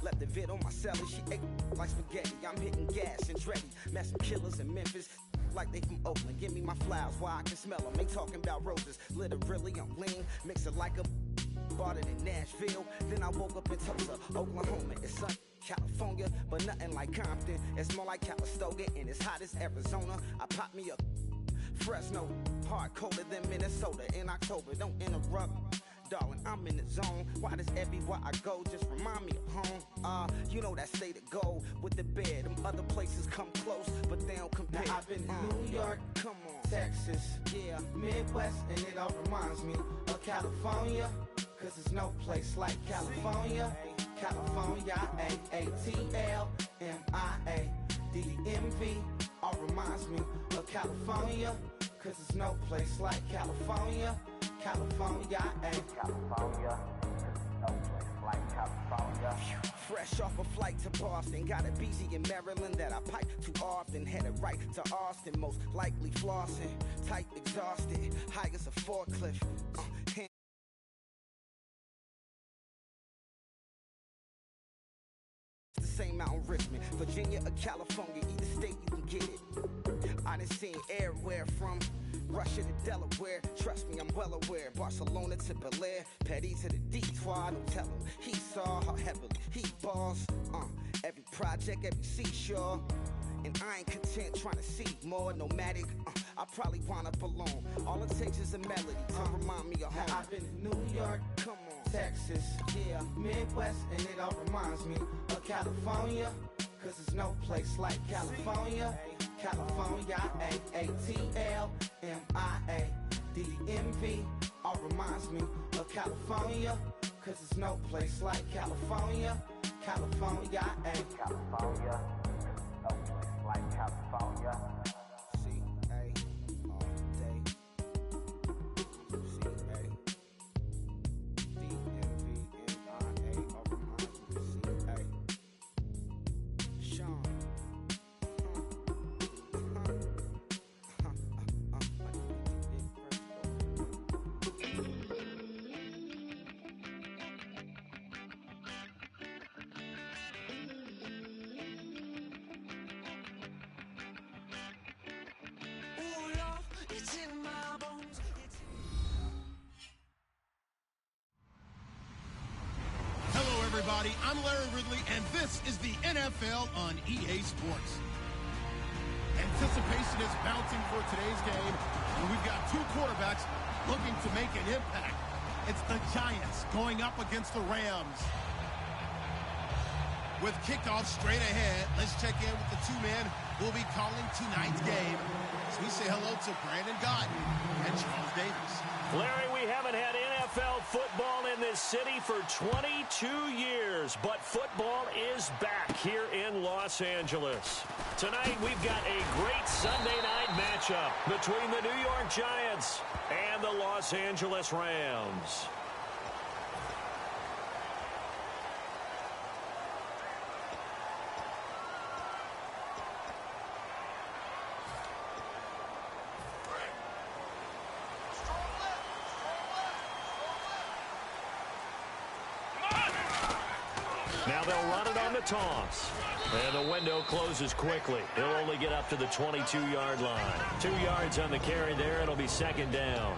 Left the vid on my celly, she ate like spaghetti. I'm hitting gas and Dreddy. Met some killers in Memphis, like they from Oakland. Give me my flowers while I can smell them. Ain't talking about roses, literally I'm lean. Mix it like a bought it in Nashville. Then I woke up in Tulsa, Oklahoma. It's sun, California, but nothing like Compton. It's more like Calistoga and it's hot as Arizona. I pop me up Fresno, hard colder than Minnesota in October. Don't interrupt, darling, I'm in the zone. Why does everywhere I go just remind me of home? You know that state of gold with the bed. Them other places come close, but they don't compare. Now I've been in New York, come on, Texas, yeah, Midwest, and it all reminds me of California. Cause there's no place like California. California, A-A-T-L-M-I-A D-M-V, all reminds me of California. Cause there's no place like California. California, California, no place like California. Fresh off a flight to Boston, got a BZ in Maryland that I pipe too often. Headed right to Austin, most likely flossing. Tight, exhausted, high as a forklift. The same Mountain Richmond, Virginia or California, either state you can get it. I done seen everywhere from Russia to Delaware. Trust me, I'm well aware. Barcelona to Bel Air, Petty to the Detroit. Don't tell him he saw how heavily he balls. Every project, every seashore. And I ain't content trying to see more nomadic. I probably wind up alone. All it takes is a melody to remind me of home. Now I've been to New York, come on, Texas, yeah, Midwest, and it all reminds me of California. Cause there's no place like California. California, A-A-T-L-M-I-A D-M-V, all reminds me of California. Cause there's no place like California. California, California, no place like California. C-A, all day. C-A, D-M-V-M-I-A, all reminds me of C-A. Sean. Everybody, I'm Larry Ridley, and this is the NFL on EA Sports. Anticipation is mounting for today's game, and we've got two quarterbacks looking to make an impact. It's the Giants going up against the Rams. With kickoff straight ahead, let's check in with the two men who will be calling tonight's game. So we say hello to Brandon Gott and Charles Davis. Larry, we haven't had NFL football in this city for 22 years, but football is back here in Los Angeles. Tonight, we've got a great Sunday night matchup between the New York Giants and the Los Angeles Rams. Now they'll run it on the toss. And the window closes quickly. He'll only get up to the 22-yard line. 2 yards on the carry there. It'll be second down.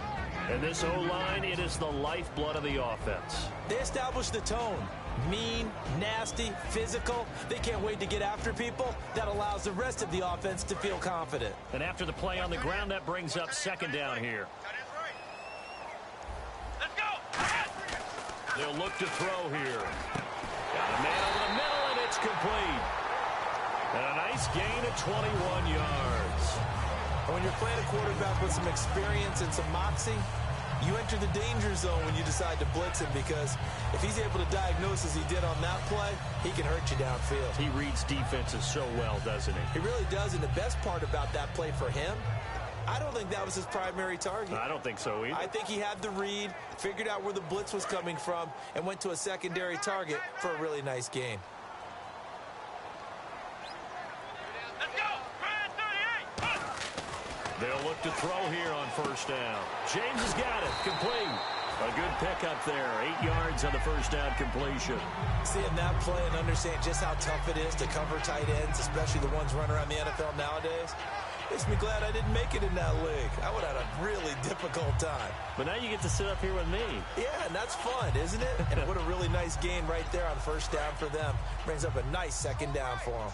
And this O-line, it is the lifeblood of the offense. They established the tone. Mean, nasty, physical. They can't wait to get after people. That allows the rest of the offense to feel confident. And after the play on the ground, that brings up second down here. Let's go! They'll look to throw here. Got a man over the middle, and it's complete. And a nice gain of 21 yards. And when you're playing a quarterback with some experience and some moxie, you enter the danger zone when you decide to blitz him, because if he's able to diagnose as he did on that play, he can hurt you downfield. He reads defenses so well, doesn't he? He really does, and the best part about that play for him, I don't think that was his primary target. I don't think so either. I think he had the read, figured out where the blitz was coming from, and went to a secondary target for a really nice gain. Let's go! 38! They'll look to throw here on first down. James has got it. Complete. A good pickup there. 8 yards on the first down completion. Seeing that play and understand just how tough it is to cover tight ends, especially the ones running around the NFL nowadays, makes me glad I didn't make it in that league. I would have had a really difficult time. But now you get to sit up here with me. Yeah, and that's fun, isn't it? And what a really nice gain right there on first down for them. Brings up a nice second down for them.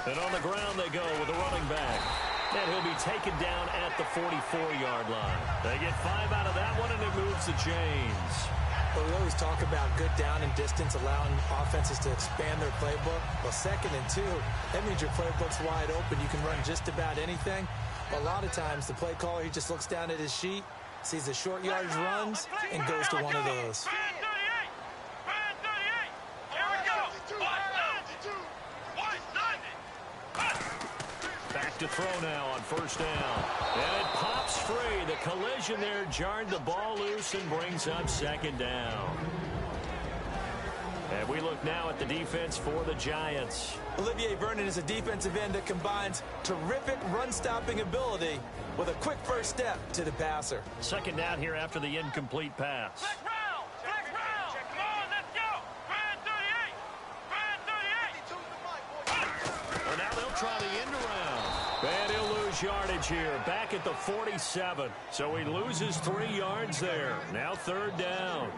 And on the ground they go with a running back. And he'll be taken down at the 44-yard line. They get 5 out of that one, and it moves the chains. Well, we always talk about good down and distance, allowing offenses to expand their playbook. Well, 2nd and 2, that means your playbook's wide open. You can run just about anything. But a lot of times, the play caller, he just looks down at his sheet, sees the short yardage runs, and goes to one of those. Back to throw now on first down. And it pops free. The collision there jarred the ball loose and brings up second down. And we look now at the defense for the Giants. Olivier Vernon is a defensive end that combines terrific run-stopping ability with a quick first step to the passer. Second down here after the incomplete pass. Well, now they'll try the end around. And he'll lose yardage here. Back at the 47. So he loses 3 yards there. Now third down.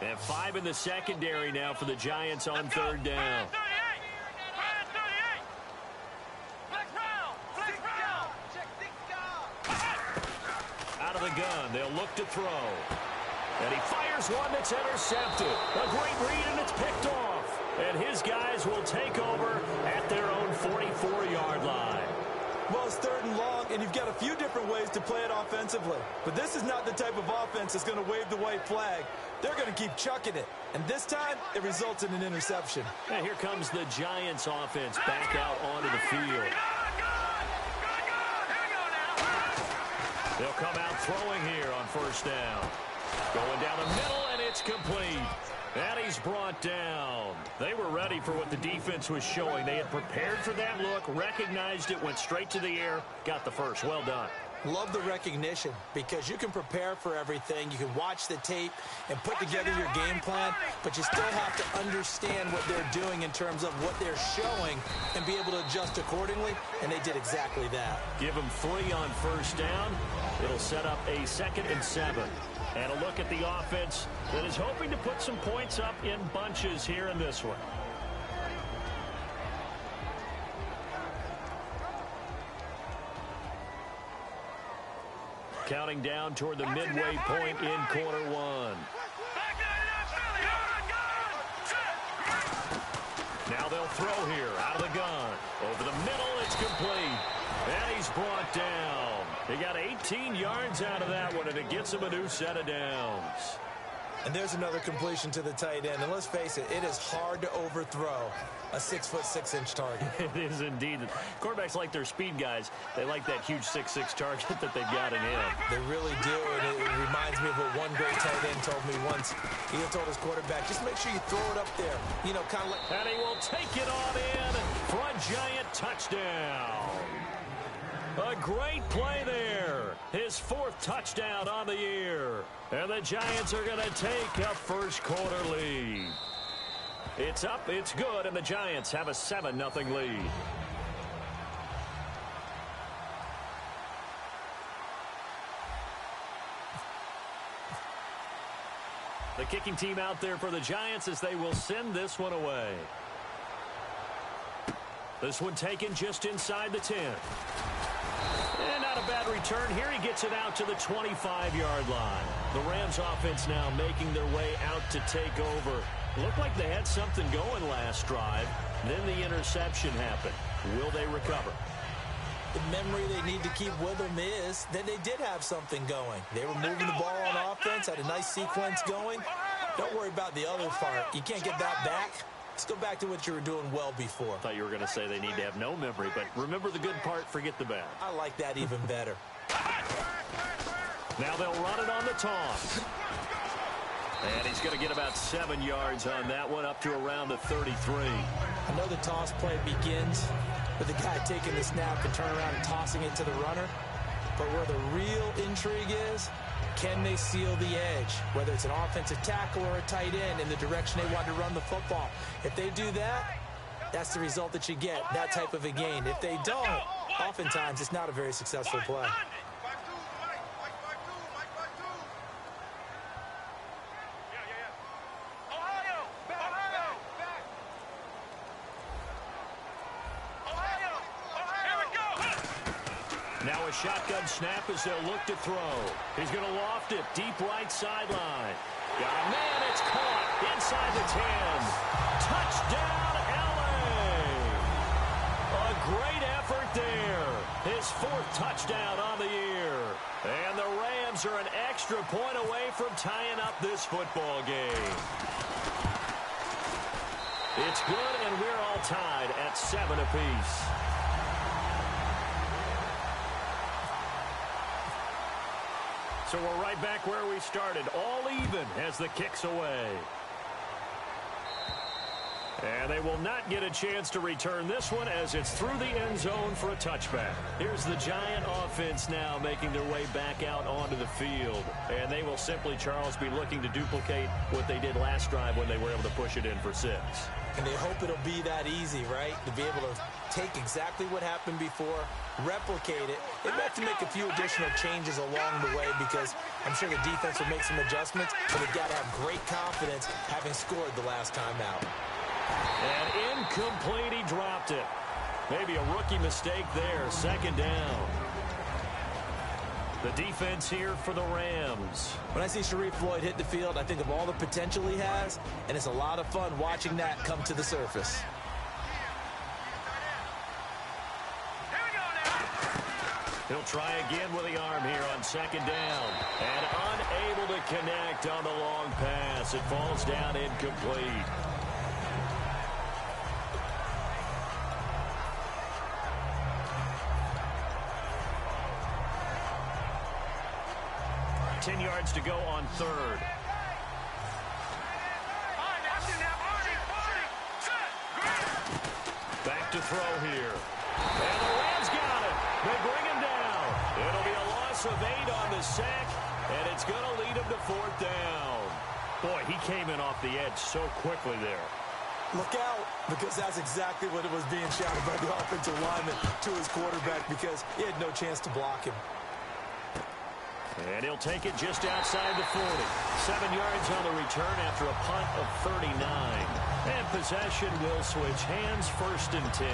And 5 in the secondary now for the Giants on third down. Out of the gun, they'll look to throw. And he fires one that's intercepted. A great read, and it's picked off. And his guys will take over at their own 44-yard line. Well, it's 3rd and long, and you've got a few different ways to play it offensively. But this is not the type of offense that's going to wave the white flag. They're going to keep chucking it. And this time, it results in an interception. And here comes the Giants offense back out onto the field. They'll come out throwing here on first down. Going down the middle, and it's complete. And he's brought down. They were ready for what the defense was showing. They had prepared for that look, recognized it, went straight to the air, got the first. Well done. Love the recognition, because you can prepare for everything. You can watch the tape and put together your game plan, but you still have to understand what they're doing in terms of what they're showing and be able to adjust accordingly, and they did exactly that. Give them 3 on first down. It'll set up a 2nd and 7. And a look at the offense that is hoping to put some points up in bunches here in this one. Counting down toward the midway point in quarter 1. Now they'll throw here out of the gun. Over the middle, it's complete. And he's brought down. He got 18 yards out of that one, and it gets him a new set of downs. And there's another completion to the tight end. And let's face it, it is hard to overthrow a 6'6" target. It is indeed. Quarterbacks like their speed guys. They like that huge 6'6" target that they've got in him. They really do, and it reminds me of what one great tight end told me once. He told his quarterback, just make sure you throw it up there. You know, kind of like... And he will take it on in for a Giant touchdown. A great play there. His 4th touchdown on the year. And the Giants are going to take a first quarter lead. It's up, it's good, and the Giants have a 7-0 lead. The kicking team out there for the Giants as they will send this one away. This one taken just inside the 10. And not a bad return. Here he gets it out to the 25-yard line. The Rams offense now making their way out to take over. Looked like they had something going last drive. Then the interception happened. Will they recover? The memory they need to keep with them is that they did have something going. They were moving the ball on offense, had a nice sequence going. Don't worry about the other part. You can't get that back. Let's go back to what you were doing well before. I thought you were going to say they need to have no memory, but remember the good part, forget the bad. I like that even better. Now they'll run it on the toss. And he's going to get about 7 yards on that one, up to around the 33. I know the toss play begins with the guy taking the snap and turn around and tossing it to the runner. But where the real intrigue is, can they seal the edge? Whether it's an offensive tackle or a tight end in the direction they want to run the football. If they do that, that's the result that you get, that type of a gain. If they don't, oftentimes it's not a very successful play. Now a shotgun snap as they'll look to throw. He's going to loft it deep right sideline. Got a man, it's caught inside the 10. Touchdown, LA! A great effort there. His 4th touchdown on the year. And the Rams are an extra point away from tying up this football game. It's good, and we're all tied at 7 apiece. So we're right back where we started, all even as the kick's away. And they will not get a chance to return this one as it's through the end zone for a touchback. Here's the Giant offense now making their way back out onto the field. And they will simply, Charles, be looking to duplicate what they did last drive when they were able to push it in for 6. And they hope it'll be that easy, right? To be able to take exactly what happened before, replicate it. They may have to make a few additional changes along the way because I'm sure the defense will make some adjustments, but they've got to have great confidence having scored the last time out. And incomplete, he dropped it. Maybe a rookie mistake there, 2nd down. The defense here for the Rams. When I see Sharif Floyd hit the field, I think of all the potential he has, and it's a lot of fun watching that come to the surface. He'll try again with the arm here on 2nd down. And unable to connect on the long pass. It falls down incomplete. $10 yards to go on 3rd. Back to throw here. And the Rams got it. They bring him down. It'll be a loss of 8 on the sack, and it's going to lead him to 4th down. Boy, he came in off the edge so quickly there. Look out, because that's exactly what it was being shouted by the offensive lineman to his quarterback because he had no chance to block him. And he'll take it just outside the 40. 7 yards on the return after a punt of 39. And possession will switch hands, 1st and 10.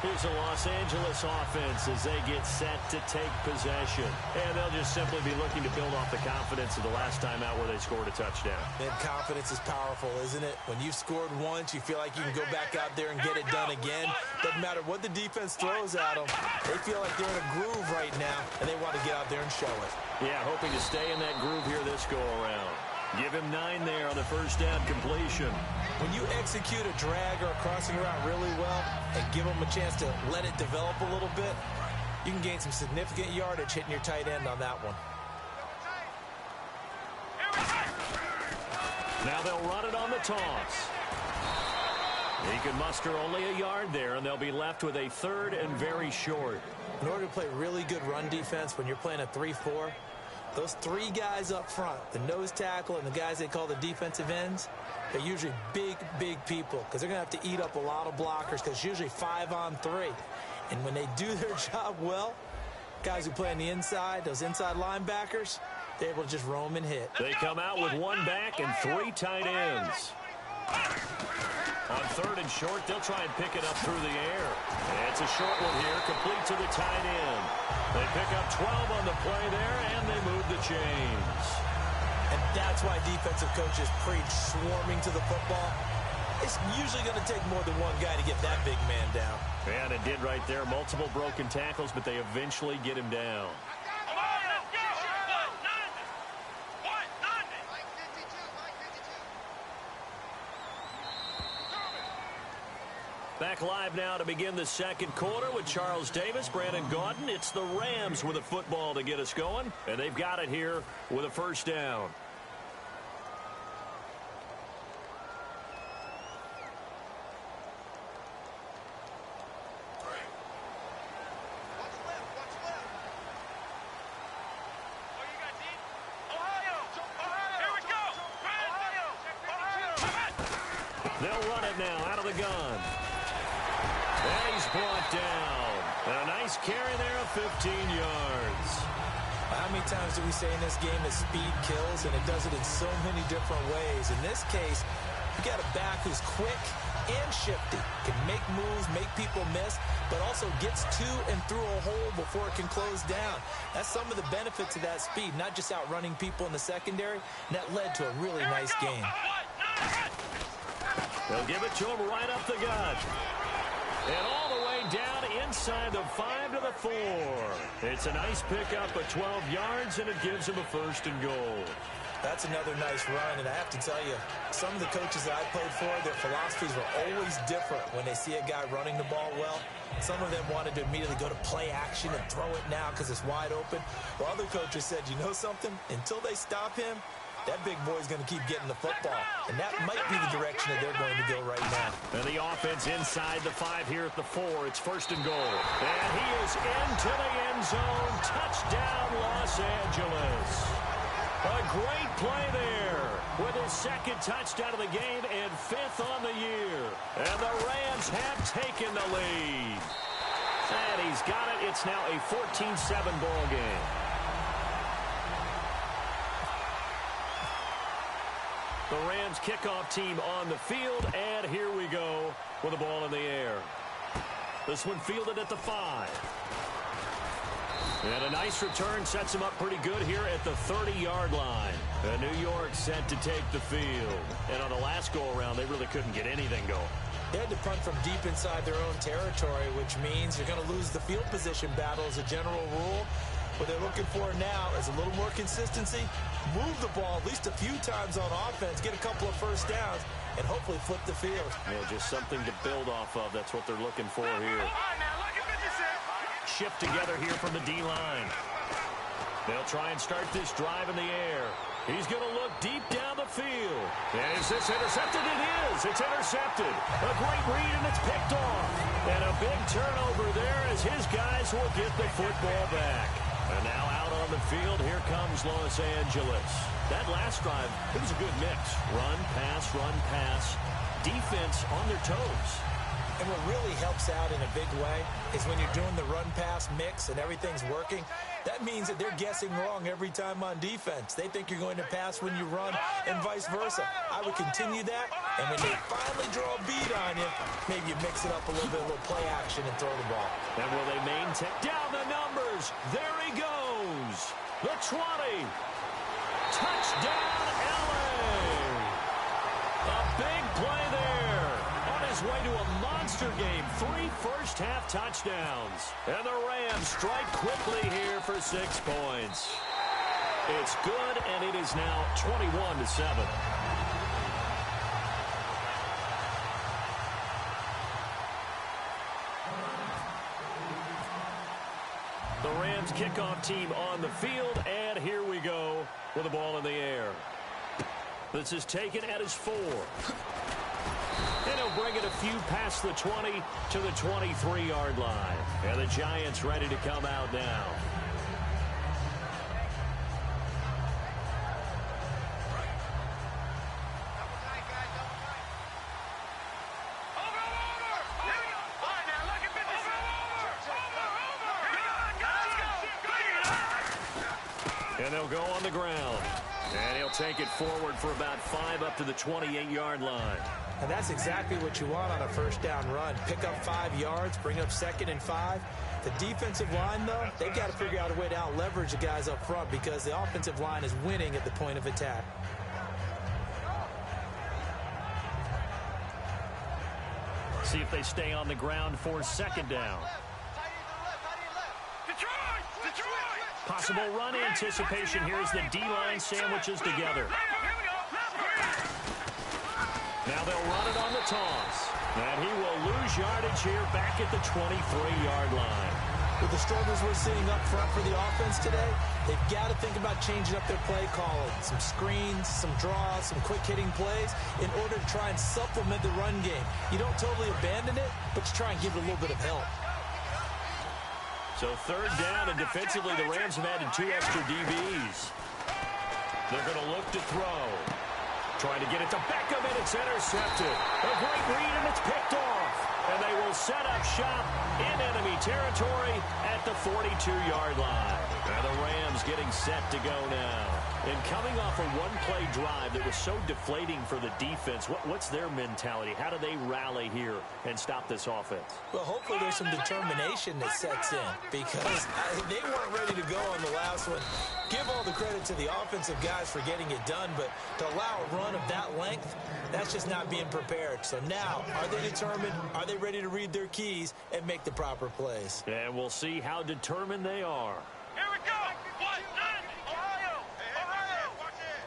Here's the Los Angeles offense as they get set to take possession. And they'll just simply be looking to build off the confidence of the last time out where they scored a touchdown. And confidence is powerful, isn't it? When you've scored once, you feel like you can go back out there and get it done again. Doesn't matter what the defense throws at them. They feel like they're in a groove right now, and they want to get out there and show it. Yeah, hoping to stay in that groove here this go-around. Give him 9 there on the 1st down completion. When you execute a drag or a crossing route really well and give them a chance to let it develop a little bit, you can gain some significant yardage hitting your tight end on that one. Now they'll run it on the toss. He can muster only a yard there, and they'll be left with a 3rd and very short. In order to play really good run defense when you're playing a 3-4, those 3 guys up front, the nose tackle and the guys they call the defensive ends, they're usually big, big people because they're going to have to eat up a lot of blockers because it's usually 5 on 3. And when they do their job well, guys who play on the inside, those inside linebackers, they're able to just roam and hit. They come out with 1 back and 3 tight ends. On 3rd and short, they'll try and pick it up through the air. And it's a short one here, complete to the tight end. They pick up 12 on the play there, and they move the chains. And that's why defensive coaches preach swarming to the football. It's usually going to take more than one guy to get that big man down. And it did right there. Multiple broken tackles, but they eventually get him down. Back live now to begin the second quarter with Charles Davis, Brandon Gaudin. It's the Rams with a football to get us going, and they've got it here with a first down. They'll run it now out of the gun. And he's brought down. And a nice carry there of 15 yards. How many times do we say in this game that speed kills, and it does it in so many different ways? In this case, you got a back who's quick and shifty, can make moves, make people miss, but also gets to and through a hole before it can close down. That's some of the benefits of that speed, not just outrunning people in the secondary, and that led to a really nice game. They'll give it to him right up the gut. And all the way down inside the 5 to the 4. It's a nice pickup of 12 yards, and it gives him a first and goal. That's another nice run, and I have to tell you, some of the coaches that I played for, their philosophies were always different when they see a guy running the ball well. Some of them wanted to immediately go to play action and throw it now because it's wide open. While other coaches said, you know something? Until they stop him, that big boy's going to keep getting the football. And that might be the direction that they're going to go right now. And the offense inside the 5 here at the 4. It's first and goal. And he is into the end zone. Touchdown, Los Angeles. A great play there with his second touchdown of the game and 5th on the year. And the Rams have taken the lead. And he's got it. It's now a 14-7 ball game. The Rams kickoff team on the field, and here we go with the ball in the air. This one fielded at the 5. And a nice return sets him up pretty good here at the 30-yard line. And New York set to take the field. And on the last go-around, they really couldn't get anything going. They had to punt from deep inside their own territory, which means you're going to lose the field position battle as a general rule. What they're looking for now is a little more consistency, move the ball at least a few times on offense, get a couple of first downs, and hopefully flip the field. Yeah, just something to build off of. That's what they're looking for here. Shift together here from the D-line. They'll try and start this drive in the air. He's going to look deep down the field. And is this intercepted? It is. It's intercepted. A great read, and it's picked off. And a big turnover there as his guys will get the football back. And now out on the field, here comes Los Angeles. That last drive, it was a good mix. Run, pass, defense on their toes. And what really helps out in a big way is when you're doing the run-pass mix and everything's working, that means that they're guessing wrong every time on defense. They think you're going to pass when you run and vice versa. I would continue that, and when they finally draw a beat on you, maybe you mix it up a little bit, a little play action and throw the ball. And will they maintain? Down the numbers. There he goes. The 20. Touchdown, LA. A big play there. On his way to a monster game. 3 first-half touchdowns. And the Rams strike quickly here for 6 points. It's good, and it is now 21-7. The Rams kickoff team on the field, and here we go with the ball in the air. This is taken at his 4. And he'll bring it a few past the 20 to the 23-yard line. And the Giants ready to come out now. And they'll go on the ground. And he'll take it forward for about 5 up to the 28-yard line. And that's exactly what you want on a first down run. Pick up 5 yards, bring up 2nd and 5. The defensive line, though, they've got to figure out a way to out-leverage the guys up front because the offensive line is winning at the point of attack. See if they stay on the ground for 2nd down. Possible run anticipation. Here's the D-line sandwiches together. Now they'll run it on the toss. And he will lose yardage here back at the 23-yard line. With the struggles we're seeing up front for the offense today, they've got to think about changing up their play calling. Some screens, some draws, some quick-hitting plays in order to try and supplement the run game. You don't totally abandon it, but you try and give it a little bit of help. So third down, and defensively, the Rams have added 2 extra DBs. They're going to look to throw. Trying to get it to Beckham, and it's intercepted. A great read, and it's picked off. And they will set up shop in enemy territory at the 42-yard line. And the Rams getting set to go now. And coming off a one-play drive that was so deflating for the defense, what's their mentality? How do they rally here and stop this offense? Well, hopefully there's some determination that sets in because they weren't ready to go on the last one. Give all the credit to the offensive guys for getting it done, but to allow a run of that length, that's just not being prepared. So now, are they determined? Are they ready to read their keys and make the proper plays? And we'll see how determined they are. Here we go. Ohio. Ohio. Watch it.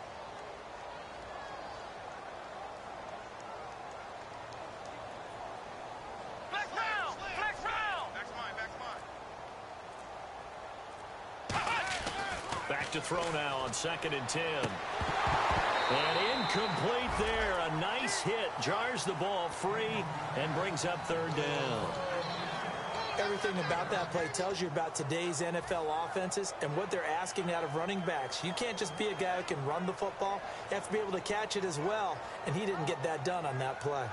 Flex round. Flex round. Back's mine. Back to throw now on 2nd and 10. And incomplete there. A nice hit. Jars the ball free and brings up 3rd down. Everything about that play tells you about today's NFL offenses and what they're asking out of running backs. You can't just be a guy who can run the football. You have to be able to catch it as well, and he didn't get that done on that play.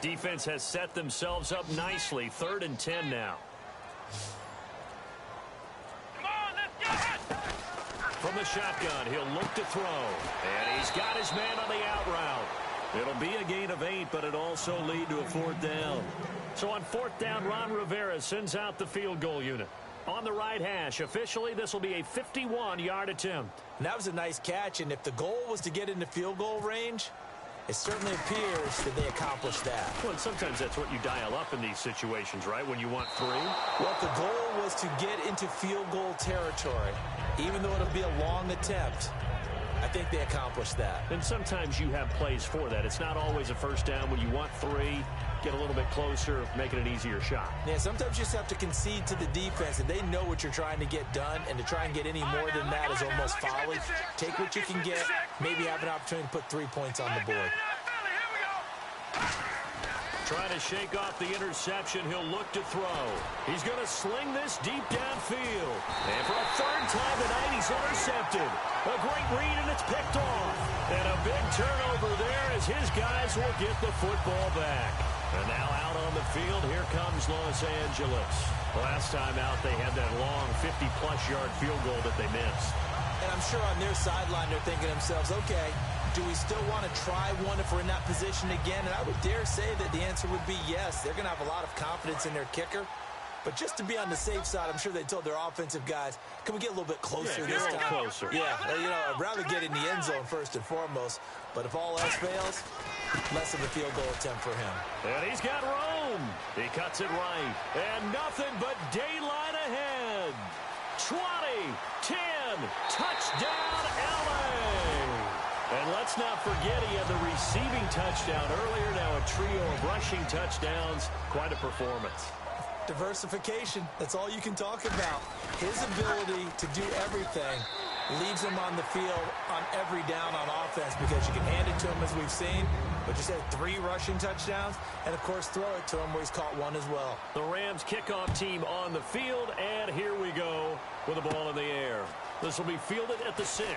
Defense has set themselves up nicely. 3rd and 10 now. From the shotgun, he'll look to throw. And he's got his man on the out route. It'll be a gain of 8, but it also lead to a 4th down. So on 4th down, Ron Rivera sends out the field goal unit. On the right hash, officially, this will be a 51-yard attempt. And that was a nice catch, and if the goal was to get into field goal range, it certainly appears that they accomplished that. Well, and sometimes that's what you dial up in these situations, right, when you want 3? Well, if the goal was to get into field goal territory, even though it'll be a long attempt, I think they accomplished that. And sometimes you have plays for that. It's not always a 1st down. When you want 3, get a little bit closer, make it an easier shot. Yeah, sometimes you just have to concede to the defense, and they know what you're trying to get done, and to try and get any more than that is almost folly. Take what you can get, maybe have an opportunity to put 3 points on the board. Trying to shake off the interception. He'll look to throw. He's going to sling this deep downfield. And for a 3rd time tonight, he's intercepted. A great read, and it's picked off. And a big turnover there as his guys will get the football back. And now out on the field, here comes Los Angeles. Last time out, they had that long 50-plus yard field goal that they missed. And I'm sure on their sideline, they're thinking to themselves, okay, do we still want to try one if we're in that position again? And I would dare say that the answer would be yes. They're going to have a lot of confidence in their kicker. But just to be on the safe side, I'm sure they told their offensive guys, can we get a little bit closer this time? Closer. Yeah, you know, I'd rather get in the end zone first and foremost. But if all else fails, less of a field goal attempt for him. And he's got room. He cuts it right. And nothing but daylight ahead. 20, 10, touchdown, L.A. And let's not forget he had the receiving touchdown earlier. Now a trio of rushing touchdowns. Quite a performance. Diversification, that's all you can talk about. His ability to do everything leaves him on the field on every down on offense because you can hand it to him as we've seen, but just had 3 rushing touchdowns, and of course throw it to him where he's caught 1 as well. The Rams kickoff team on the field, and here we go with the ball in the air. This will be fielded at the 6.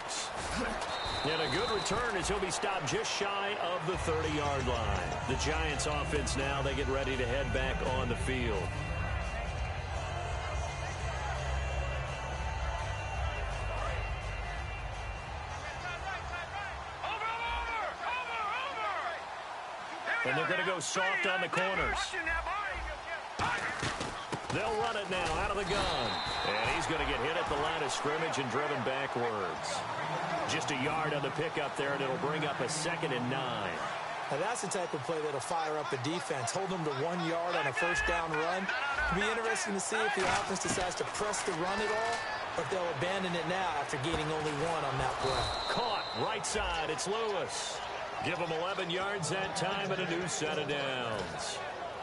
And a good return as he'll be stopped just shy of the 30-yard line. The Giants offense now, they get ready to head back on the field. And they're going to go soft on the corners. They'll run it now out of the gun. And he's going to get hit at the line of scrimmage and driven backwards. Just a yard on the pickup there, and it'll bring up a 2nd and 9. Now, that's the type of play that'll fire up a defense. Hold them to 1 yard on a first down run. It'll be interesting to see if the offense decides to press the run at all, or if they'll abandon it now after gaining only 1 on that play. Caught right side. It's Lewis. Give him 11 yards that time and a new set of downs.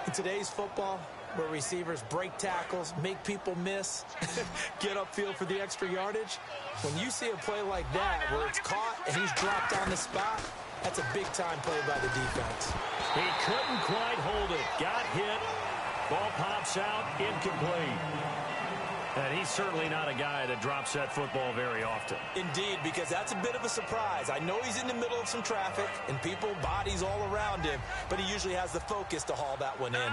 In today's football, where receivers break tackles, make people miss, get upfield for the extra yardage, when you see a play like that where it's caught and he's dropped on the spot, that's a big-time play by the defense. He couldn't quite hold it. Got hit. Ball pops out, incomplete. And he's certainly not a guy that drops that football very often. Indeed, because that's a bit of a surprise. I know he's in the middle of some traffic and people, bodies all around him, but he usually has the focus to haul that one in.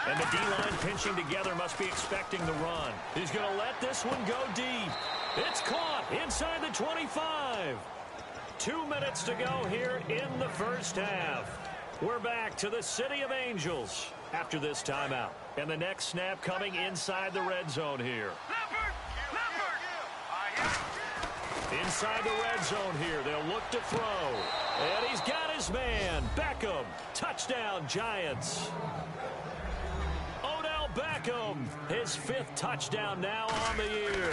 And the D-line pinching together must be expecting the run. He's going to let this one go deep. It's caught inside the 25. 2 minutes to go here in the first half. We're back to the City of Angels after this timeout. And the next snap coming inside the red zone here. Inside the red zone here, they'll look to throw. And he's got his man, Beckham. Touchdown, Giants. Beckham, his 5th touchdown now on the year.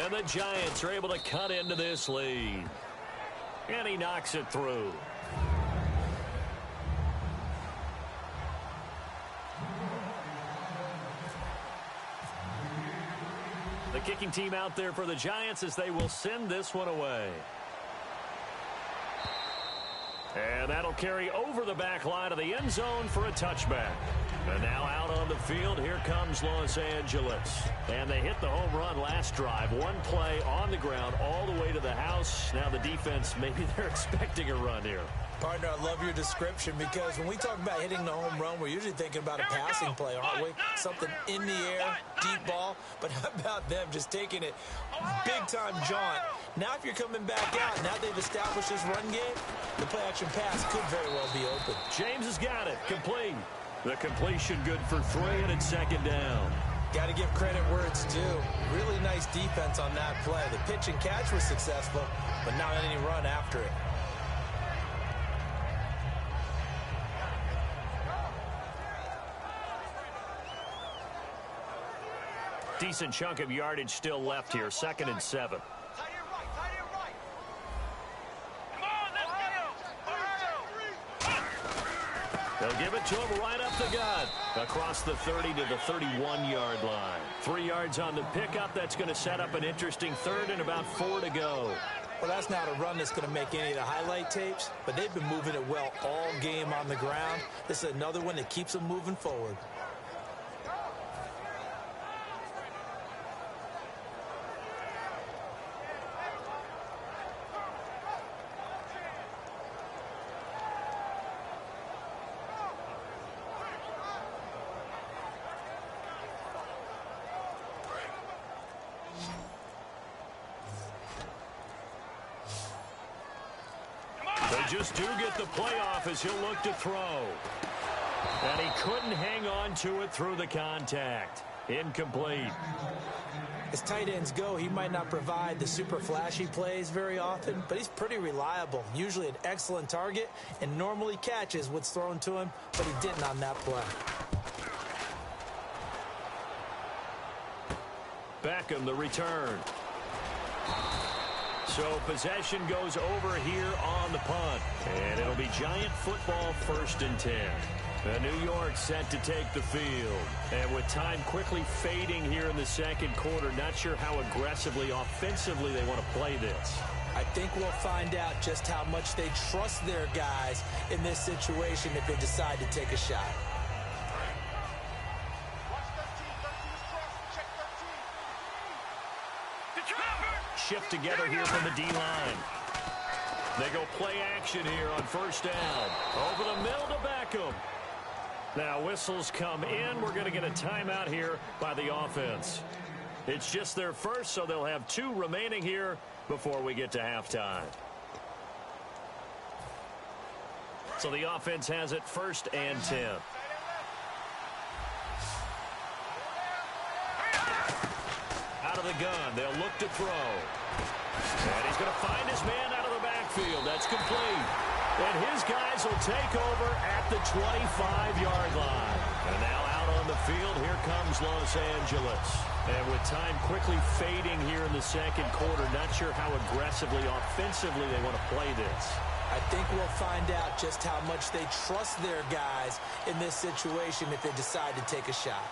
And the Giants are able to cut into this lead. And he knocks it through. The kicking team out there for the Giants as they will send this one away. And that'll carry over the back line of the end zone for a touchback. And now out on the field, here comes Los Angeles. And they hit the home run last drive. One play on the ground all the way to the house. Now the defense, maybe they're expecting a run here. Partner, I love your description because when we talk about hitting the home run, we're usually thinking about a passing play, aren't we? Something in the air, deep ball. But how about them just taking it big-time jaunt? Now if you're coming back out, now they've established this run game, the play-action pass could very well be open. James has got it. Complete. The completion good for 3 and it's second down. Got to give credit where it's due. Really nice defense on that play. The pitch and catch was successful, but not any run after it. Decent chunk of yardage still left here. 2nd and 7. They'll give it to him right up the gut. Across the 30 to the 31-yard line. 3 yards on the pickup. That's going to set up an interesting 3rd and about 4 to go. Well, that's not a run that's going to make any of the highlight tapes, but they've been moving it well all game on the ground. This is another one that keeps them moving forward. They just do get the playoff as he'll look to throw. And he couldn't hang on to it through the contact. Incomplete. As tight ends go, he might not provide the super flashy plays very often, but he's pretty reliable. Usually an excellent target and normally catches what's thrown to him, but he didn't on that play. Beckham, the return. So possession goes over here on the punt. And it'll be Giant football 1st and 10. And New York set to take the field. And with time quickly fading here in the second quarter, not sure how aggressively, offensively they want to play this. I think we'll find out just how much they trust their guys in this situation if they decide to take a shot. Shift together here from the D-line. They go play action here on 1st down. Over the middle to Beckham. Now whistles come in. We're going to get a timeout here by the offense. It's just their first, so they'll have 2 remaining here before we get to halftime. So the offense has it 1st and 10. Out of the gun, they'll look to throw. And he's going to find his man out of the backfield. That's complete. And his guys will take over at the 25-yard line. And now out on the field, here comes Los Angeles. And with time quickly fading here in the second quarter, not sure how aggressively, offensively they want to play this. I think we'll find out just how much they trust their guys in this situation if they decide to take a shot.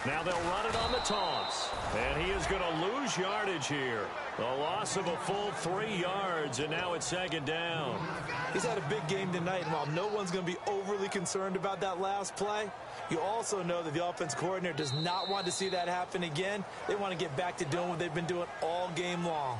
Now they'll run it on the taunts. And he is going to lose yardage here. A loss of a full 3 yards, and now it's second down. He's had a big game tonight, and while no one's going to be overly concerned about that last play, you also know that the offense coordinator does not want to see that happen again. They want to get back to doing what they've been doing all game long.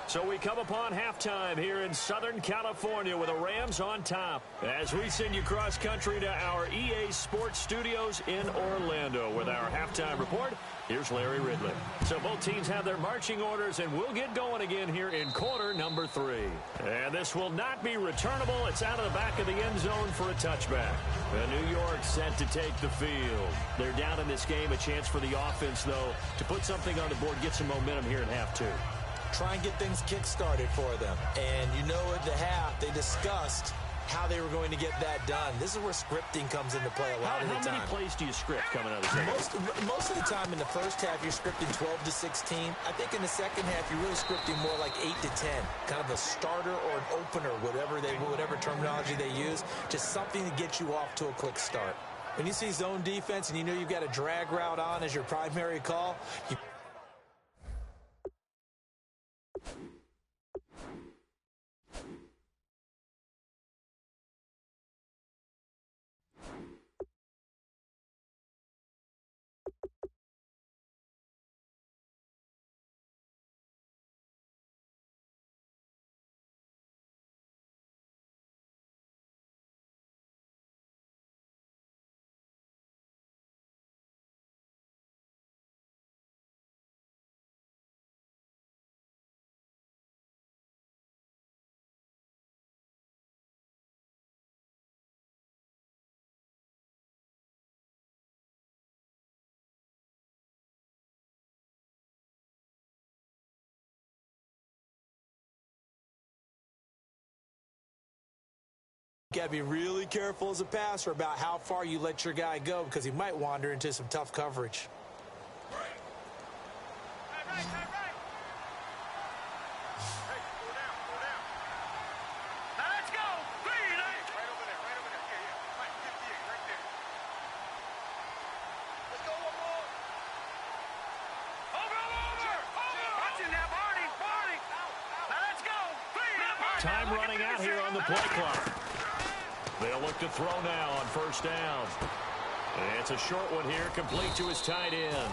So we come upon halftime here in Southern California with the Rams on top as we send you cross-country to our EA Sports Studios in Orlando with our halftime report. Here's Larry Ridley. So both teams have their marching orders, and we'll get going again here in quarter number 3. And this will not be returnable. It's out of the back of the end zone for a touchback. New York set to take the field. They're down in this game. A chance for the offense, though, to put something on the board, get some momentum here in half 2. Try and get things kick-started for them. And you know at the half, they discussed how they were going to get that done. This is where scripting comes into play a lot of the time. How many plays do you script coming out of the second? Most of the time in the first half, you're scripting 12 to 16. I think in the second half, you're really scripting more like 8 to 10. Kind of a starter or an opener, whatever terminology they use. Just something to get you off to a quick start. When you see zone defense and you know you've got a drag route on as your primary call, you got to be really careful as a passer about how far you let your guy go because he might wander into some tough coverage. Time running out here on the play clock. They'll look to throw now on first down. And it's a short one here, complete to his tight end.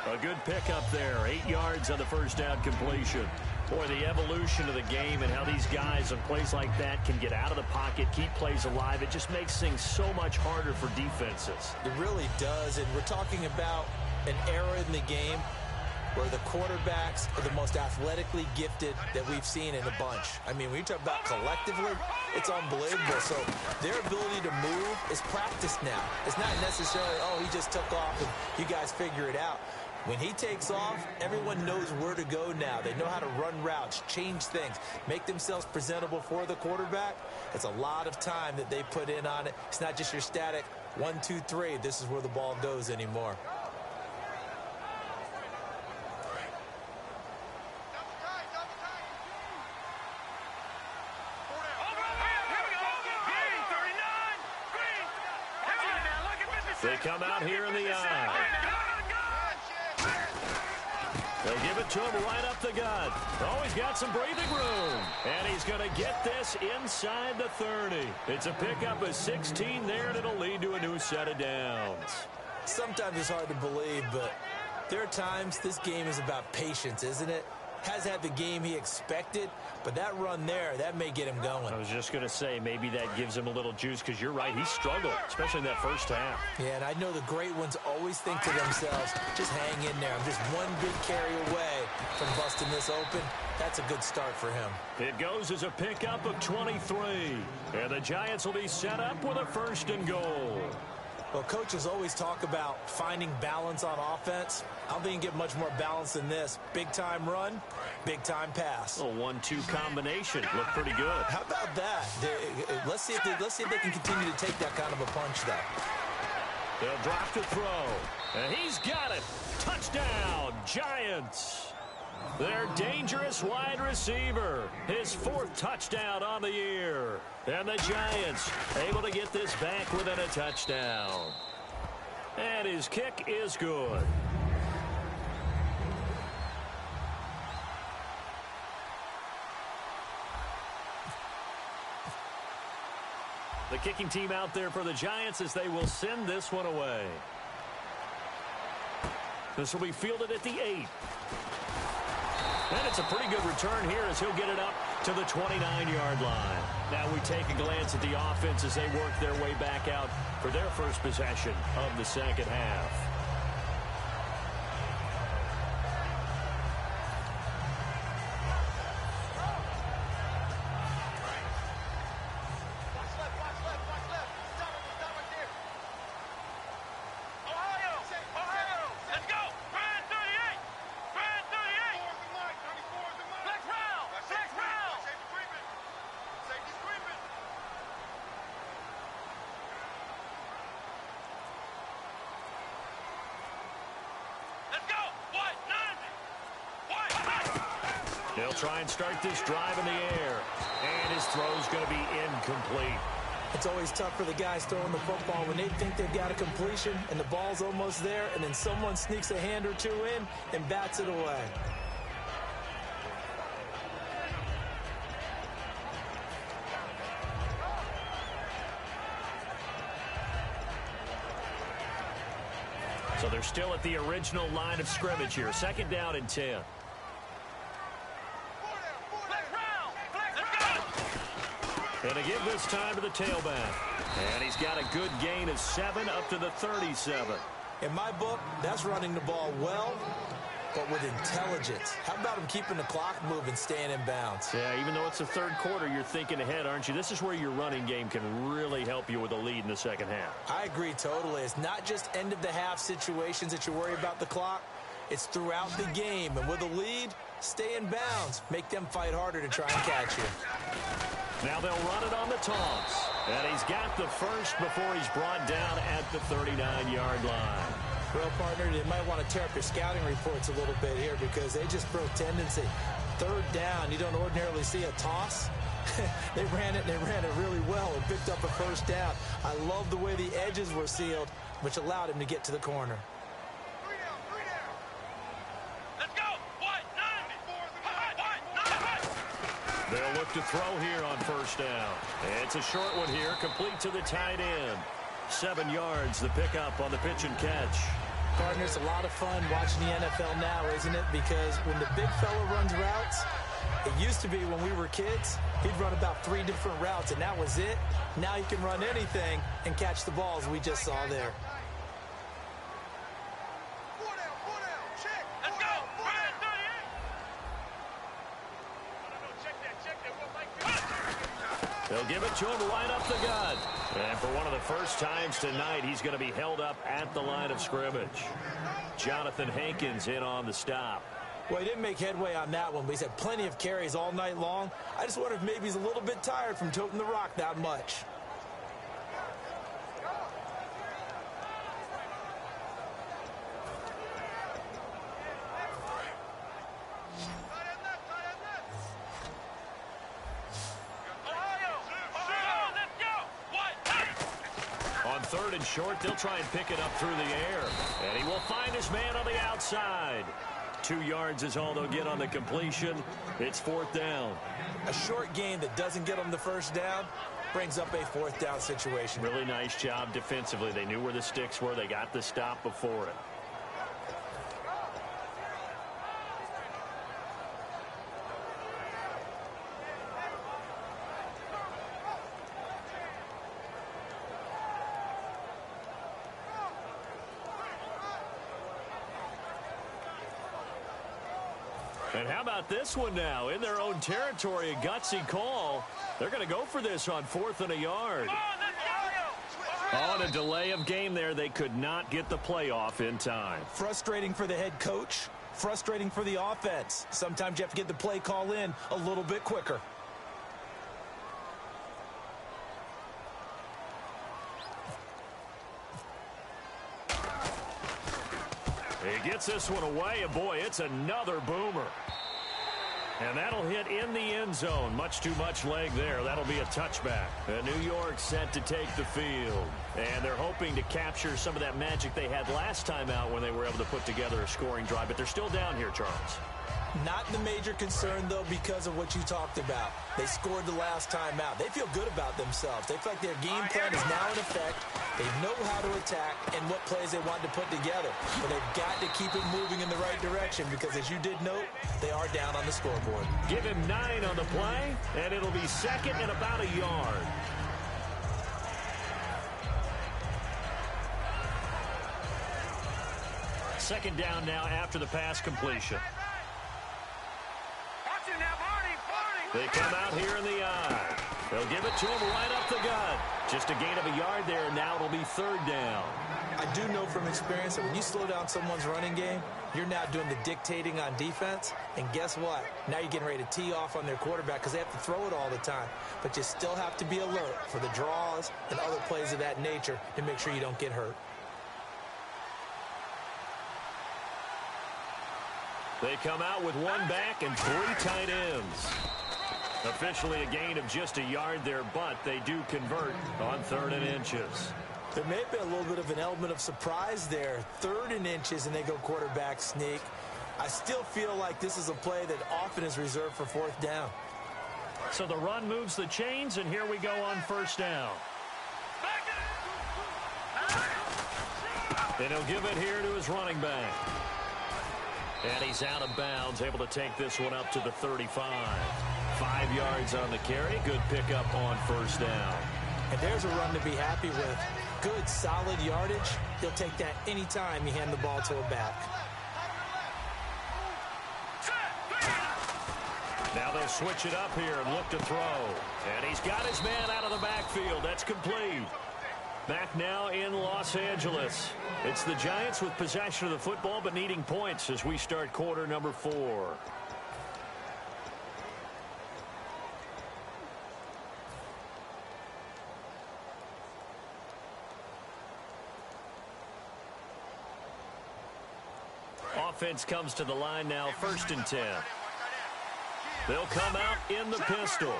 A good pickup there, 8 yards on the first down completion. Boy, the evolution of the game and how these guys on plays like that can get out of the pocket, keep plays alive, it just makes things so much harder for defenses. It really does, and we're talking about an era in the game where the quarterbacks are the most athletically gifted that we've seen in a bunch. I mean, when you talk about collectively, it's unbelievable. So their ability to move is practiced now. It's not necessarily, oh, he just took off and you guys figure it out. When he takes off, everyone knows where to go now. They know how to run routes, change things, make themselves presentable for the quarterback. It's a lot of time that they put in on it. It's not just your static 1, 2, 3. This is where the ball goes anymore. They come out here in the eye. They'll give it to him right up the gut. Oh, he's got some breathing room. And he's going to get this inside the 30. It's a pickup of 16 there, and it'll lead to a new set of downs. Sometimes it's hard to believe, but there are times this game is about patience, isn't it? Has had the game he expected, but that run there, that may get him going. I was just going to say, maybe that gives him a little juice, because you're right, he struggled, especially in that first half. Yeah, and I know the great ones always think to themselves, just hang in there. I'm just one big carry away from busting this open. That's a good start for him. It goes as a pickup of 23. And the Giants will be set up with a 1st and goal. Well, coaches always talk about finding balance on offense. I don't think you can get much more balance than this. Big-time run, big-time pass. A 1-2 combination. Looked pretty good. How about that? Let's see if they can continue to take that kind of a punch, though. They'll drop to throw. And he's got it. Touchdown, Giants. Their dangerous wide receiver. His 4th touchdown on the year. And the Giants able to get this back within a touchdown. And his kick is good. The kicking team out there for the Giants as they will send this one away. This will be fielded at the 8. And it's a pretty good return here as he'll get it up to the 29-yard line. Now we take a glance at the offense as they work their way back out for their first possession of the second half. They'll try and start this drive in the air. And his throw's going to be incomplete. It's always tough for the guys throwing the football when they think they've got a completion and the ball's almost there, and then someone sneaks a hand or two in and bats it away. So they're still at the original line of scrimmage here. 2nd down and 10. And to give this time to the tailback. And he's got a good gain of 7 up to the 37. In my book, that's running the ball well, but with intelligence. How about him keeping the clock moving, staying in bounds? Yeah, even though it's the 3rd quarter, you're thinking ahead, aren't you? This is where your running game can really help you with a lead in the second half. I agree totally. It's not just end-of-the-half situations that you worry about the clock. It's throughout the game. And with a lead, stay in bounds. Make them fight harder to try and catch you. Now they'll run it on the toss. And he's got the first before he's brought down at the 39-yard line. Well, partner, they might want to tear up your scouting reports a little bit here because they just broke tendency. 3rd down, you don't ordinarily see a toss. They ran it really well and picked up a 1st down. I love the way the edges were sealed, which allowed him to get to the corner. They'll look to throw here on 1st down. It's a short one here, complete to the tight end. 7 yards, the pickup on the pitch and catch. Partner, it's a lot of fun watching the NFL now, isn't it? Because when the big fella runs routes, it used to be when we were kids, he'd run about 3 different routes, and that was it. Now he can run anything and catch the balls we just saw there. They'll give it to him right up the gut. And for one of the first times tonight, he's going to be held up at the line of scrimmage. Jonathan Hankins in on the stop. Well, he didn't make headway on that one, but he's had plenty of carries all night long. I just wonder if maybe he's a little bit tired from toting the rock that much. On 3rd and short, they'll try and pick it up through the air. And he will find his man on the outside. 2 yards is all they'll get on the completion. It's 4th down. A short gain that doesn't get them the 1st down brings up a 4th down situation. Really nice job defensively. They knew where the sticks were. They got the stop before it. And how about this one now? In their own territory, a gutsy call. They're going to go for this on 4th and a yard. On a delay of game there, they could not get the playoff in time. Frustrating for the head coach. Frustrating for the offense. Sometimes you have to get the play call in a little bit quicker. He gets this one away, and boy, it's another boomer. And that'll hit in the end zone. Much too much leg there. That'll be a touchback. New York set to take the field. And they're hoping to capture some of that magic they had last time out when they were able to put together a scoring drive. But they're still down here, Charles. Not the major concern, though, because of what you talked about. They scored the last time out. They feel good about themselves. They feel like their game plan is now in effect. They know how to attack and what plays they want to put together. But they've got to keep it moving in the right direction because, as you did note, they are down on the scoreboard. Give him 9 on the play, and it'll be 2nd and about a yard. Second down now after the pass completion. They come out here in the eye. They'll give it to him right up the gut. Just a gain of a yard there. Now it'll be 3rd down. I do know from experience that when you slow down someone's running game, you're now doing the dictating on defense. And guess what? Now you're getting ready to tee off on their quarterback because they have to throw it all the time. But you still have to be alert for the draws and other plays of that nature to make sure you don't get hurt. They come out with 1 back and 3 tight ends. Officially a gain of just a yard there, but they do convert on 3rd and inches. There may have been a little bit of an element of surprise there. 3rd and inches, and they go quarterback sneak. I still feel like this is a play that often is reserved for 4th down. So the run moves the chains, and here we go on 1st down. And he'll give it here to his running back. And he's out of bounds, able to take this one up to the 35. 5 yards on the carry. Good pickup on 1st down. And there's a run to be happy with. Good, solid yardage. He'll take that anytime you hand the ball to a back. Now they'll switch it up here and look to throw. And he's got his man out of the backfield. That's complete. Back now in Los Angeles. It's the Giants with possession of the football but needing points as we start quarter number 4. Offense comes to the line now, 1st and 10. They'll come out in the pistol.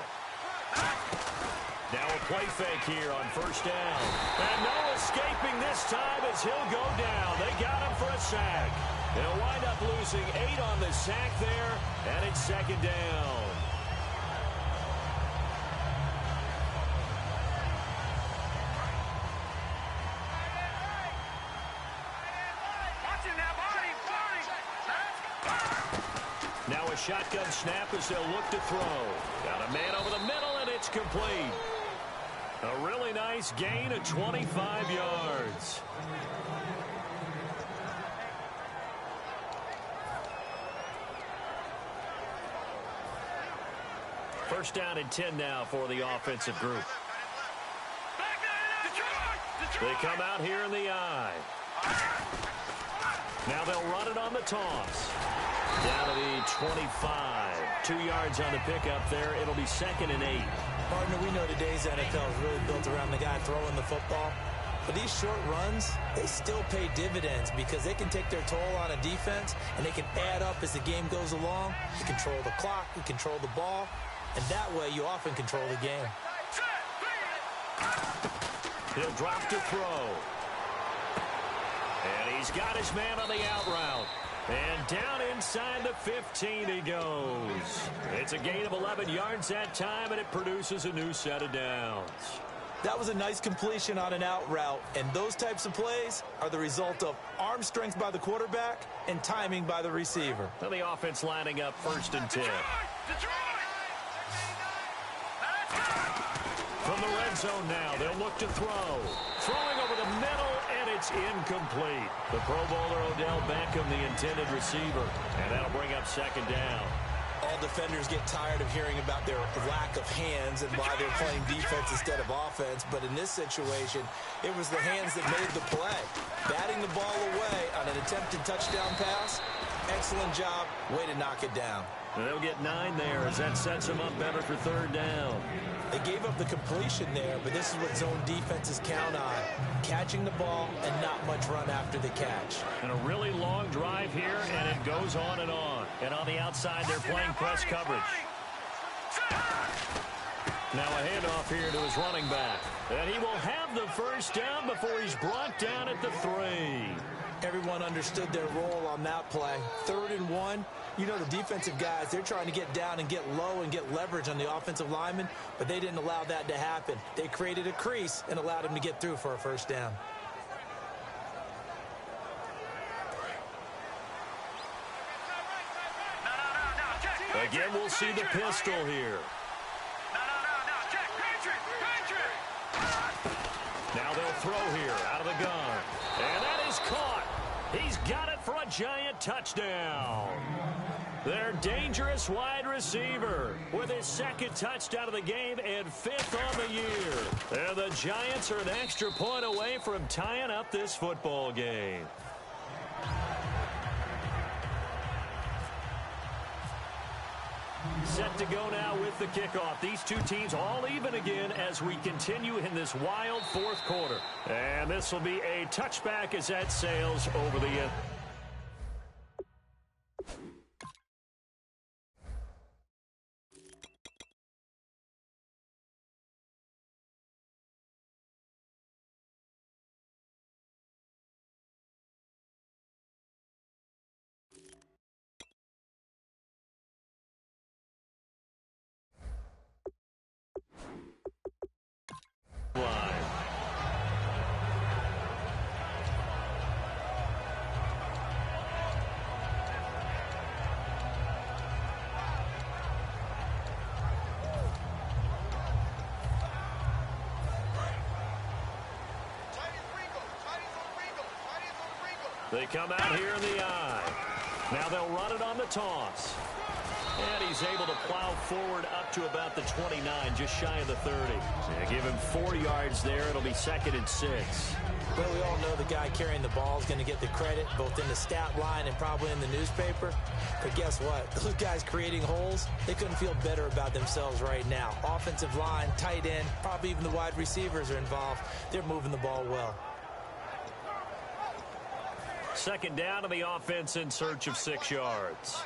Now a play fake here on 1st down. And no escaping this time as he'll go down. They got him for a sack. They'll wind up losing 8 on the sack there, and it's 2nd down. Now a shotgun snap as they'll look to throw. Got a man over the middle, and it's complete. A really nice gain of 25 yards. First down and 10 now for the offensive group. They come out here in the eye. Now they'll run it on the toss. Down to the 25. 2 yards on the pickup there. It'll be 2nd and 8. Partner, we know today's NFL is really built around the guy throwing the football. But these short runs, they still pay dividends because they can take their toll on a defense and they can add up as the game goes along. You control the clock, you control the ball, and that way you often control the game. He'll drop to throw. And he's got his man on the out route. And down inside the 15 he goes. It's a gain of 11 yards that time, and it produces a new set of downs. That was a nice completion on an out route, and those types of plays are the result of arm strength by the quarterback and timing by the receiver. Now the offense lining up 1st and 10. From the red red zone now. They'll look to throw. Throwing over the middle, and it's incomplete. The Pro Bowler Odell Beckham, the intended receiver. And that'll bring up second down. All defenders get tired of hearing about their lack of hands and why they're playing defense instead of offense. But in this situation, it was the hands that made the play. Batting the ball away on an attempted touchdown pass. Excellent job. Way to knock it down. They'll get 9 there as that sets them up better for third down. They gave up the completion there, but this is what zone defenses count on. Catching the ball and not much run after the catch. And a really long drive here, and it goes on and on. And on the outside, they're playing press coverage. Now a handoff here to his running back. And he will have the first down before he's brought down at the 3. Everyone understood their role on that play. 3rd and 1. You know, the defensive guys, they're trying to get down and get low and get leverage on the offensive lineman, but they didn't allow that to happen. They created a crease and allowed him to get through for a first down. Again, we'll see the pistol here. Now they'll throw here out of the gun. And that is caught. He's got it for a giant touchdown. Their dangerous wide receiver with his 2nd touchdown of the game and 5th on the year. And the Giants are an extra point away from tying up this football game. Set to go now with the kickoff. These two teams all even again as we continue in this wild 4th quarter. And this will be a touchback as that sails over the end. They come out here in the eye. Now they'll run it on the toss. And he's able to plow forward up to about the 29, just shy of the 30. Yeah, give him 4 yards there. It'll be 2nd and 6. Well, we all know the guy carrying the ball is going to get the credit, both in the stat line and probably in the newspaper. But guess what? Those guys creating holes, they couldn't feel better about themselves right now. Offensive line, tight end, probably even the wide receivers are involved. They're moving the ball well. 2nd down to the offense in search of 6 yards.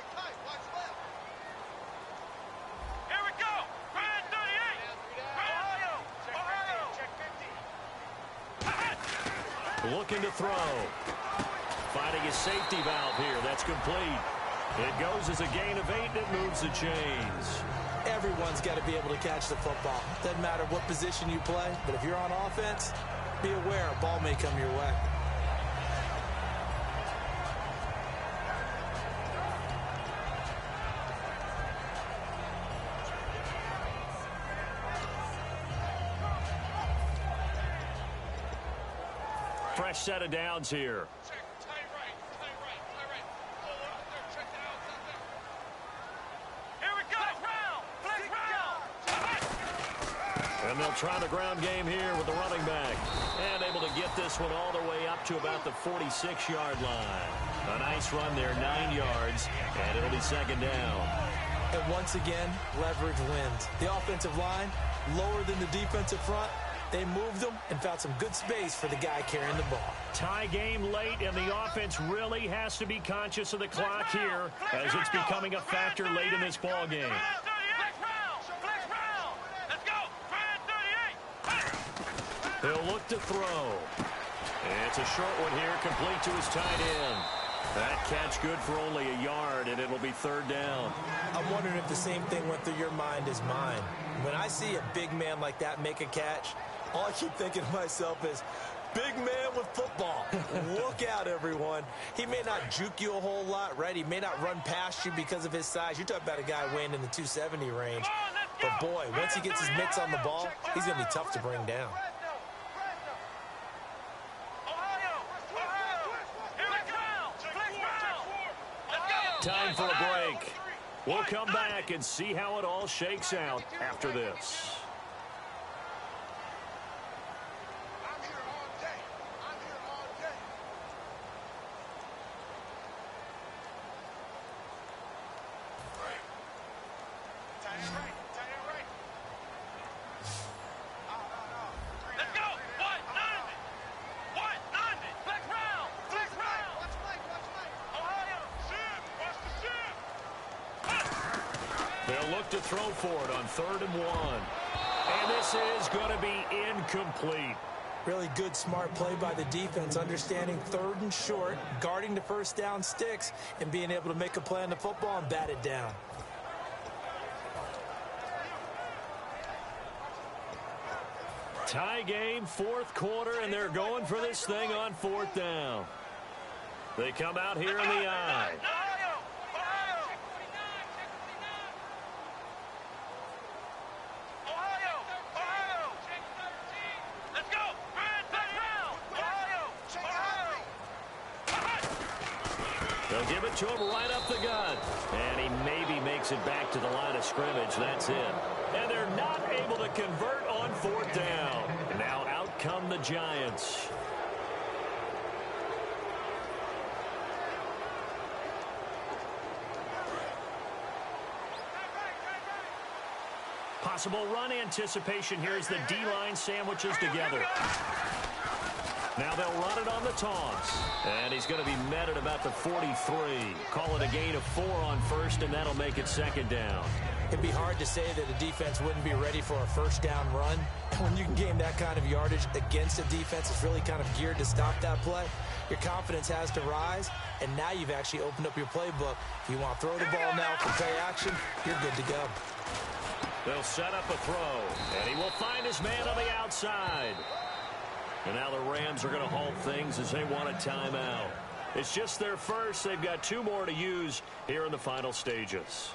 Here we go. Brand 38. Ohio. Looking to throw. Finding his safety valve here. That's complete. It goes as a gain of 8, and it moves the chains. Everyone's got to be able to catch the football. Doesn't matter what position you play, but if you're on offense, be aware a ball may come your way. Fresh set of downs here. Here we go. Flex round. And they'll try the ground game here with the running back. And able to get this one all the way up to about the 46-yard line. A nice run there, 9 yards, and it'll be 2nd down. And once again, leverage wins. The offensive line, lower than the defensive front. They moved them and found some good space for the guy carrying the ball. Tie game late, and the offense really has to be conscious of the clock here as it's becoming a factor late in this ball game. Flex round. Let's go. Brand 38. He'll look to throw. It's a short one here, complete to his tight end. That catch good for only a yard, and it'll be 3rd down. I'm wondering if the same thing went through your mind as mine. When I see a big man like that make a catch, all I keep thinking to myself is, big man with football. Look out, everyone. He may not juke you a whole lot, right? He may not run past you because of his size. You're talking about a guy weighing in the 270 range. But boy, once he gets his mitts on the ball, he's going to be tough to bring down. Time for a break. We'll come back and see how it all shakes out after this. They'll look to throw for it on 3rd and 1. And this is going to be incomplete. Really good, smart play by the defense, understanding 3rd and short, guarding the first down sticks, and being able to make a play on the football and bat it down. Tie game, 4th quarter, and they're going for this thing on 4th down. They come out here in the I. They'll give it to him right up the gut. And he maybe makes it back to the line of scrimmage. That's it. And they're not able to convert on 4th down. And now out come the Giants. Possible run anticipation here as the D-line sandwiches together. Now they'll run it on the toss. And he's going to be met at about the 43. Call it a gain of 4 on 1st, and that'll make it 2nd down. It'd be hard to say that a defense wouldn't be ready for a 1st down run. When you can gain that kind of yardage against a defense that's really kind of geared to stop that play, your confidence has to rise, and now you've actually opened up your playbook. If you want to throw the ball now for play action, you're good to go. They'll set up a throw, and he will find his man on the outside. And now the Rams are going to halt things as they want a timeout. It's just their first. They've got 2 more to use here in the final stages.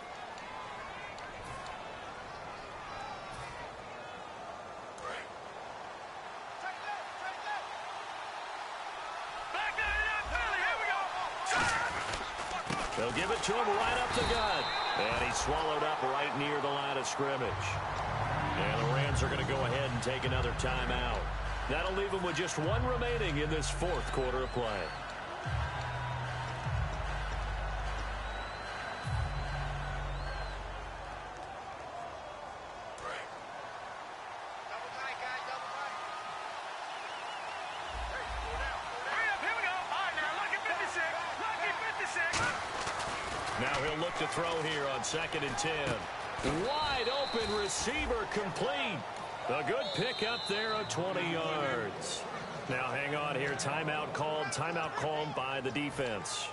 They'll give it to him right up the gut. And he's swallowed up right near the line of scrimmage. And the Rams are going to go ahead and take another timeout. That'll leave them with just 1 remaining in this 4th quarter of play. Now he'll look to throw here on 2nd and 10. Wide open receiver complete. A good pick up there of 20 yards. Now hang on here. Timeout called by the defense.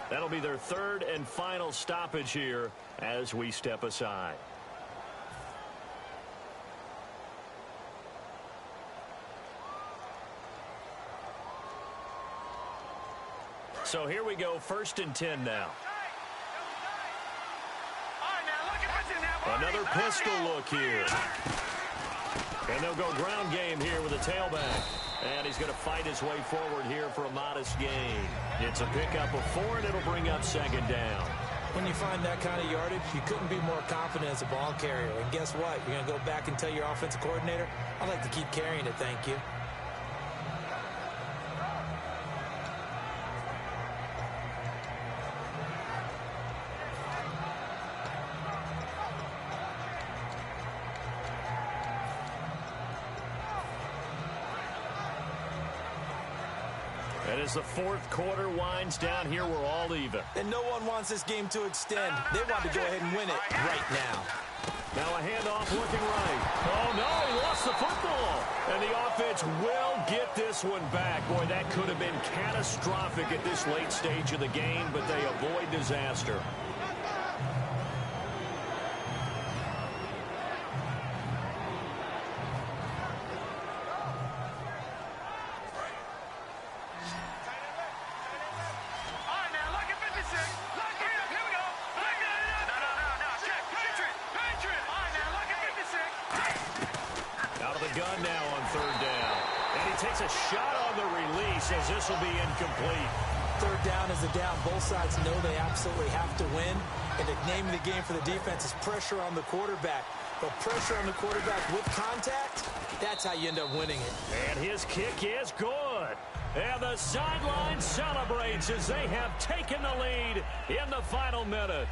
That'll be their 3rd and final stoppage here as we step aside. So here we go, 1st and 10 now. Another pistol look here. And they'll go ground game here with a tailback. And he's going to fight his way forward here for a modest gain. It's a pickup of 4, and it'll bring up 2nd down. When you find that kind of yardage, you couldn't be more confident as a ball carrier. And guess what? You're going to go back and tell your offensive coordinator, I'd like to keep carrying it, thank you. And as the 4th quarter winds down here, we're all even. And no one wants this game to extend. They want to go ahead and win it right now. Now a handoff looking right. Oh, no, he lost the football. And the offense will get this one back. Boy, that could have been catastrophic at this late stage of the game, but they avoid disaster. the gun now on third down. And he takes a shot on the release as this will be incomplete. Third down is a down. Both sides know they absolutely have to win. And the name of the game for the defense is pressure on the quarterback. But pressure on the quarterback with contact, that's how you end up winning it. And his kick is good. And the sideline celebrates as they have taken the lead in the final minute.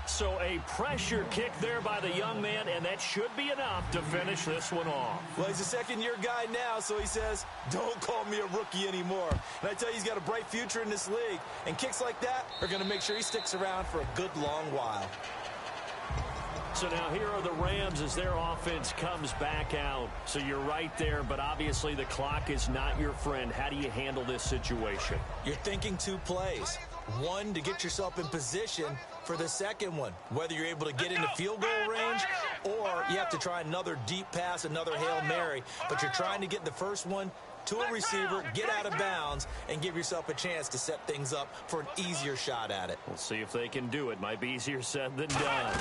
So a pressure kick there by the young man, and that should be enough to finish this one off. Well, he's a second-year guy now, so he says, don't call me a rookie anymore. And I tell you, he's got a bright future in this league. And kicks like that are going to make sure he sticks around for a good long while. So now here are the Rams as their offense comes back out. So you're right there, but obviously the clock is not your friend. How do you handle this situation? You're thinking two plays. One, to get yourself in position for the second one, whether you're able to get into field goal range or you have to try another deep pass, another Hail Mary. But you're trying to get the first one to a receiver, get out of bounds, and give yourself a chance to set things up for an easier shot at it. We'll see if they can do it. Might be easier said than done.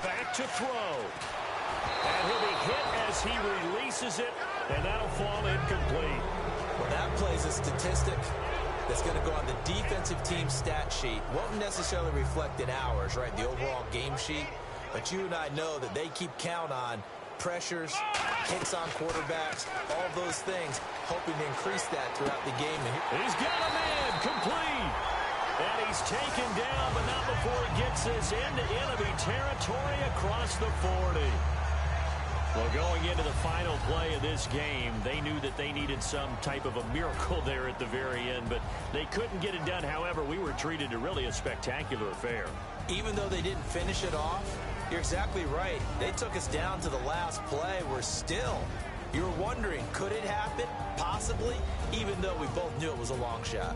Back to throw. And he'll be hit as he releases it, and that'll fall incomplete. Well, that plays a statistic that's going to go on the defensive team stat sheet. Won't necessarily reflect in ours, right, the overall game sheet. But you and I know that they keep count on pressures, hits on quarterbacks, all those things, hoping to increase that throughout the game. And he's got a man complete. And he's taken down, but not before he gets this into enemy territory across the 40. Well, going into the final play of this game, they knew that they needed some type of a miracle there at the very end, but they couldn't get it done. However, we were treated to really a spectacular affair. Even though they didn't finish it off, you're exactly right. They took us down to the last play. We're still, you're wondering, could it happen? Possibly, even though we both knew it was a long shot.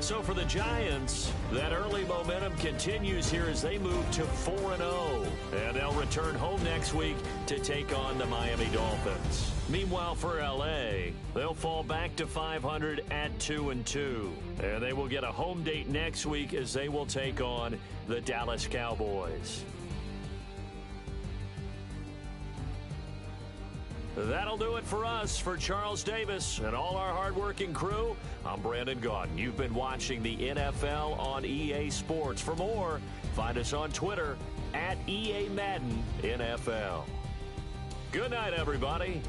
So for the Giants, that early momentum continues here as they move to 4-0. And they'll return home next week to take on the Miami Dolphins. Meanwhile, for L.A., they'll fall back to 500 at 2-2. And they will get a home date next week as they will take on the Dallas Cowboys. That'll do it for us. For Charles Davis and all our hardworking crew, I'm Brandon Gaudin. You've been watching the NFL on EA Sports. For more, find us on Twitter at EA Madden NFL. Good night, everybody.